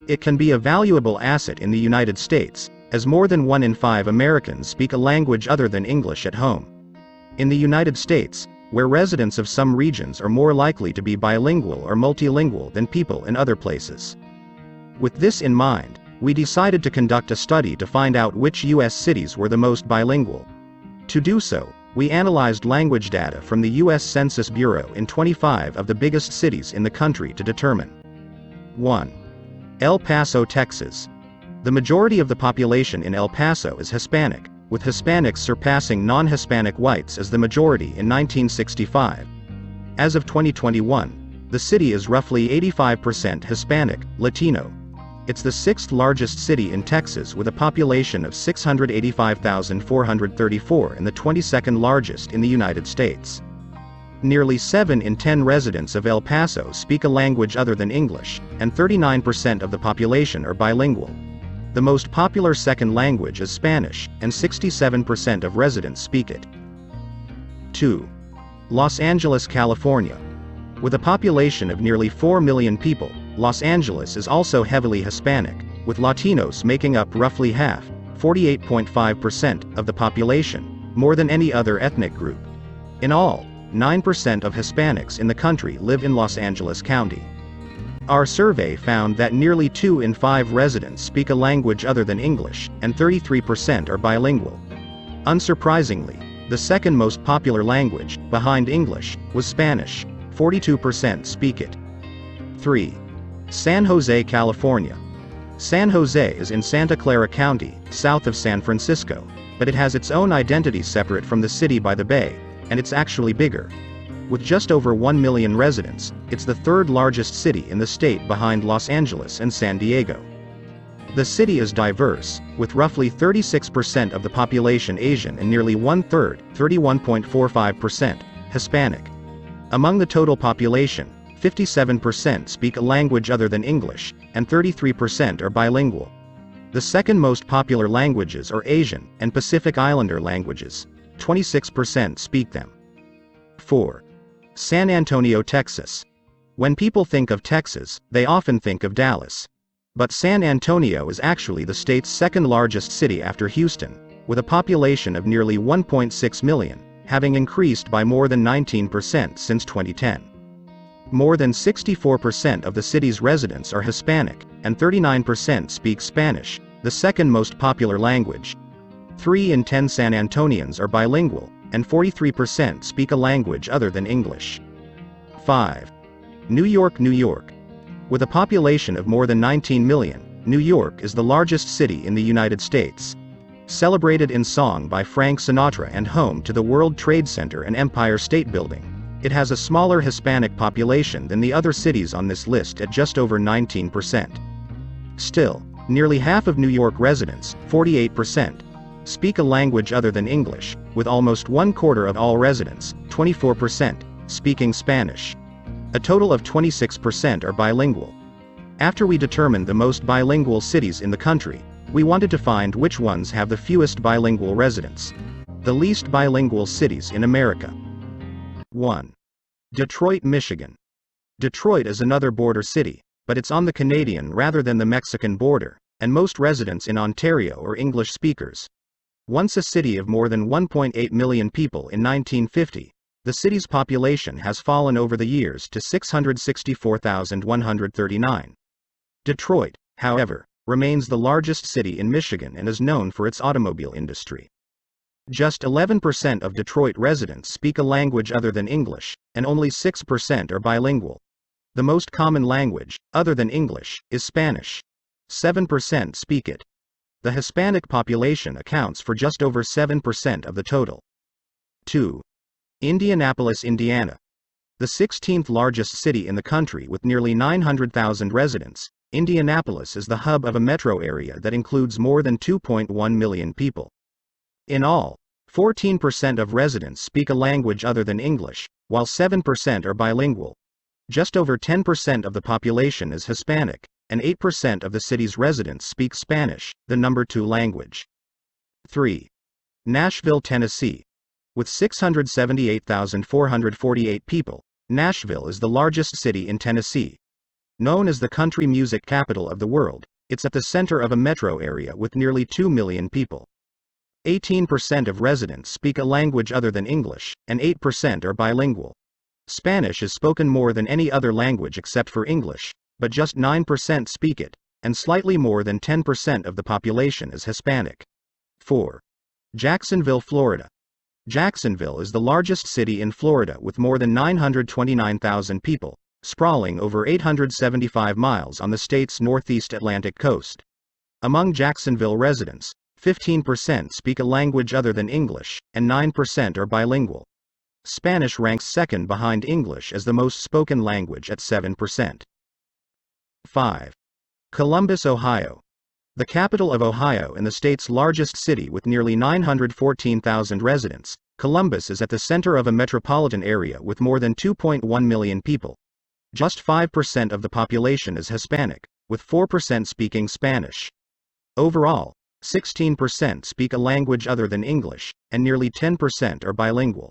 It can be a valuable asset in the United States, as more than 1 in 5 Americans speak a language other than English at home. In the United States, where residents of some regions are more likely to be bilingual or multilingual than people in other places. With this in mind, we decided to conduct a study to find out which U.S. cities were the most bilingual. To do so, we analyzed language data from the U.S. Census Bureau in 25 of the biggest cities in the country to determine. 1. El Paso, Texas. The majority of the population in El Paso is Hispanic, with Hispanics surpassing non-Hispanic whites as the majority in 1965. As of 2021, the city is roughly 85% Hispanic, Latino. It's the 6th largest city in Texas with a population of 685,434 and the 22nd largest in the United States. Nearly 7 in 10 residents of El Paso speak a language other than English, and 39% of the population are bilingual. The most popular second language is Spanish, and 67% of residents speak it. 2. Los Angeles, California. With a population of nearly 4 million people, Los Angeles is also heavily Hispanic, with Latinos making up roughly half, 48.5% of the population, more than any other ethnic group. In all, 9% of Hispanics in the country live in Los Angeles County. Our survey found that nearly 2 in 5 residents speak a language other than English, and 33% are bilingual. Unsurprisingly, the second most popular language, behind English, was Spanish. 42% speak it. 3. San Jose, California. San Jose is in Santa Clara County, south of San Francisco, but it has its own identity separate from the city by the bay, and it's actually bigger. With just over 1 million residents, it's the 3rd largest city in the state behind Los Angeles and San Diego. The city is diverse, with roughly 36% of the population Asian and nearly 1/3, 31.45%, Hispanic. Among the total population, 57% speak a language other than English, and 33% are bilingual. The second most popular languages are Asian and Pacific Islander languages. 26% speak them. 4. San Antonio, Texas. When people think of Texas, they often think of Dallas. But San Antonio is actually the state's 2nd largest city after Houston, with a population of nearly 1.6 million, having increased by more than 19% since 2010. More than 64% of the city's residents are Hispanic, and 39% speak Spanish, the second most popular language. 3 in 10 San Antonians are bilingual, and 43% speak a language other than English. 5. New York, New York. With a population of more than 19 million, New York is the largest city in the United States. Celebrated in song by Frank Sinatra and home to the World Trade Center and Empire State Building, it has a smaller Hispanic population than the other cities on this list at just over 19%. Still, nearly half of New York residents, 48%, speak a language other than English, with almost 1/4 of all residents, 24%, speaking Spanish. A total of 26% are bilingual. After we determined the most bilingual cities in the country, we wanted to find which ones have the fewest bilingual residents. The least bilingual cities in America. 1. Detroit, Michigan. Detroit is another border city, but it's on the Canadian rather than the Mexican border, and most residents in Ontario are English speakers. Once a city of more than 1.8 million people in 1950, the city's population has fallen over the years to 664,139. Detroit, however, remains the largest city in Michigan and is known for its automobile industry. Just 11% of Detroit residents speak a language other than English, and only 6% are bilingual. The most common language, other than English, is Spanish. 7% speak it. The Hispanic population accounts for just over 7% of the total. 2. Indianapolis, Indiana. The 16th largest city in the country with nearly 900,000 residents, Indianapolis is the hub of a metro area that includes more than 2.1 million people. In all, 14% of residents speak a language other than English, while 7% are bilingual. Just over 10% of the population is Hispanic, and 8% of the city's residents speak Spanish, the number 2 language. 3. Nashville, Tennessee. With 678,448 people, Nashville is the largest city in Tennessee. Known as the country music capital of the world, it's at the center of a metro area with nearly 2 million people. 18% of residents speak a language other than English, and 8% are bilingual. Spanish is spoken more than any other language except for English, but just 9% speak it, and slightly more than 10% of the population is Hispanic. 4. Jacksonville, Florida. Jacksonville is the largest city in Florida with more than 929,000 people, sprawling over 875 miles on the state's northeast Atlantic coast. Among Jacksonville residents, 15% speak a language other than English, and 9% are bilingual. Spanish ranks second behind English as the most spoken language at 7%. 5. Columbus, Ohio. The capital of Ohio and the state's largest city with nearly 914,000 residents, Columbus is at the center of a metropolitan area with more than 2.1 million people. Just 5% of the population is Hispanic, with 4% speaking Spanish. Overall, 16% speak a language other than English, and nearly 10% are bilingual.